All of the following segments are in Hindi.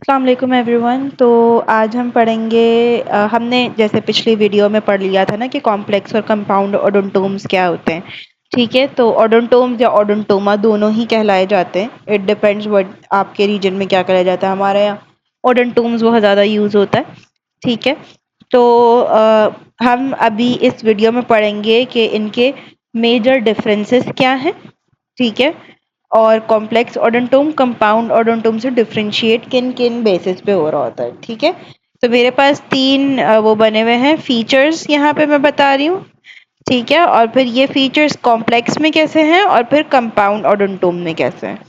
अस्सलाम वालेकुम एवरीवन। तो आज हम पढ़ेंगे हमने जैसे पिछली वीडियो में पढ़ लिया था ना कि कॉम्प्लेक्स और कंपाउंड ओडोंटोम्स क्या होते हैं। ठीक है, तो ओडोंटोम्स या ओडोंटोमा दोनों ही कहलाए जाते हैं। इट डिपेंड्स व्हाट आपके रीजन में क्या कहलाया जाता है। हमारे यहाँ ओडोंटोम्स बहुत ज़्यादा यूज़ होता है। ठीक है, तो हम अभी इस वीडियो में पढ़ेंगे कि इनके मेजर डिफरेंसेस क्या हैं। ठीक है, और कॉम्प्लेक्स ओडोंटोम कंपाउंड ओडोंटोम से डिफरेंशिएट किन किन बेसिस पे हो रहा होता है। ठीक है, तो मेरे पास तीन वो बने हुए हैं फीचर्स यहाँ पे मैं बता रही हूँ। ठीक है, और फिर ये फीचर्स कॉम्प्लेक्स में कैसे हैं और फिर कंपाउंड ओडोंटोम में कैसे हैं।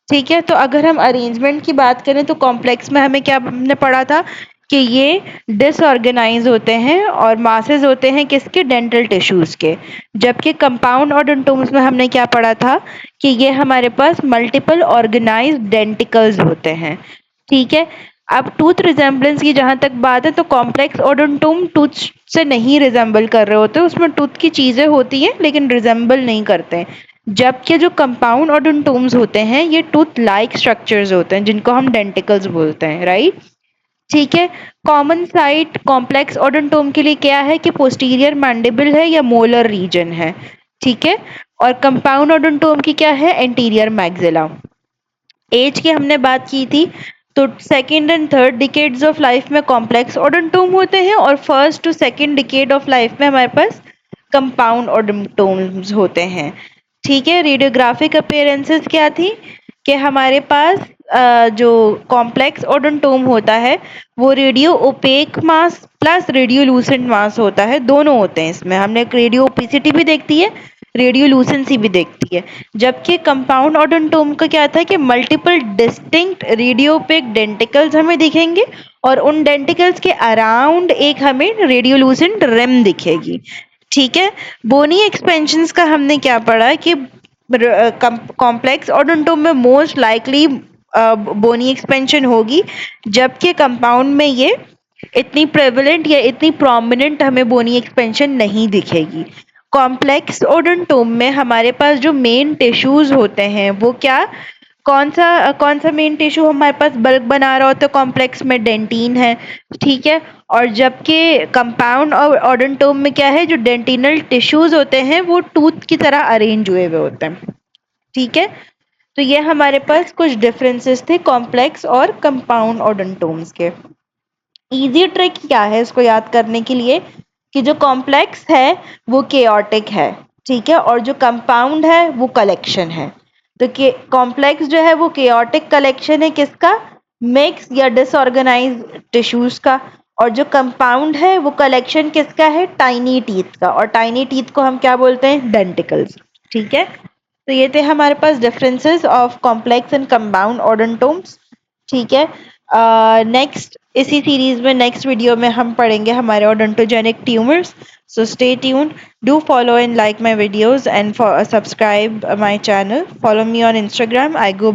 ठीक है, तो अगर हम अरेंजमेंट की बात करें तो कॉम्प्लेक्स में हमें क्या हमने पढ़ा था कि ये डिसऑर्गेनाइज होते हैं और मासेस होते हैं किसके, डेंटल टिश्यूज के। जबकि कंपाउंड ओडोंटोम्स में हमने क्या पढ़ा था कि ये हमारे पास मल्टीपल ऑर्गेनाइज्ड डेंटिकल्स होते हैं। ठीक है, अब टूथ रिजेम्बलेंस की जहां तक बात है तो कॉम्प्लेक्स ओडोंटोम टूथ से नहीं रिजेंबल कर रहे होते, उसमें टूथ की चीजें होती हैं लेकिन रिजेंबल नहीं करते। जबकि जो कंपाउंड ओडोंटोम्स होते हैं ये टूथ लाइक स्ट्रक्चर्स होते हैं जिनको हम डेंटिकल्स बोलते हैं, राइट। ठीक है, कॉमन साइट कॉम्प्लेक्स ओडोंटोम के लिए क्या है कि पोस्टीरियर मैंडिबल है या मोलर रीजन है। ठीक है, और कंपाउंड ओडोंटोम की क्या है, एंटीरियर मैक्सिला। एज की हमने बात की थी, तो second and third decades of life में कॉम्प्लेक्स ओडोंटोम होते हैं और first to second decade of life में हमारे पास कंपाउंड ओडोंटोम्स होते हैं। ठीक है, रेडियोग्राफिक अपीयरेंसेस क्या थी कि हमारे पास जो कॉम्प्लेक्स ओडोंटोम होता है वो रेडियो ओपेक मास प्लस रेडियोलूसेंट मास होता है, दोनों होते हैं इसमें। हमने रेडियो ओपेसिटी भी देखती है, रेडियोलूसेंसी भी देखती है। जबकि कंपाउंड ओडोंटोम का क्या था कि मल्टीपल डिस्टिंक्ट रेडियोपेक डेंटिकल्स हमें दिखेंगे और उन डेंटिकल्स के अराउंड एक हमें रेडियोलूसेंट रिम दिखेगी। ठीक है, बोनी एक्सपेंशंस का हमने क्या पढ़ा कि कॉम्प्लेक्स ओडोंटोम में मोस्ट लाइकली बोनी एक्सपेंशन होगी, जबकि कंपाउंड में ये इतनी प्रेवलेंट या इतनी प्रोमिनेंट हमें बोनी एक्सपेंशन नहीं दिखेगी। कॉम्प्लेक्स ओडोंटोम में हमारे पास जो मेन टिश्यूज होते हैं वो क्या, कौन सा मेन टिश्यू हमारे पास बल्क बना रहा होता है कॉम्प्लेक्स में, डेंटिन है। ठीक है, और जबकि कंपाउंड और ओडोंटोम में क्या है, जो डेंटिनल टिश्यूज होते हैं वो टूथ की तरह अरेंज हुए हुए होते हैं। ठीक है, तो ये हमारे पास कुछ डिफरेंसेस थे कॉम्प्लेक्स और कंपाउंड ओडोंटोम्स के। इजी ट्रिक क्या है इसको याद करने के लिए कि जो कॉम्प्लेक्स है वो केओटिक है। ठीक है, और जो कंपाउंड है वो कलेक्शन है। तो कॉम्प्लेक्स जो है वो केओटिक कलेक्शन है किसका, मिक्स या डिसऑर्गेनाइज टिश्यूज का। और जो कंपाउंड है वो कलेक्शन किसका है, टाइनी टीथ का। और टाइनी टीथ को हम क्या बोलते हैं, डेंटिकल्स। ठीक है, तो ये थे हमारे पास differences of complex and compound odontomes. ठीक है, नेक्स्ट इसी सीरीज में नेक्स्ट वीडियो में हम पढ़ेंगे हमारे odontogenic tumours. So stay tuned, do follow and like my videos and subscribe my channel, follow me on Instagram, I go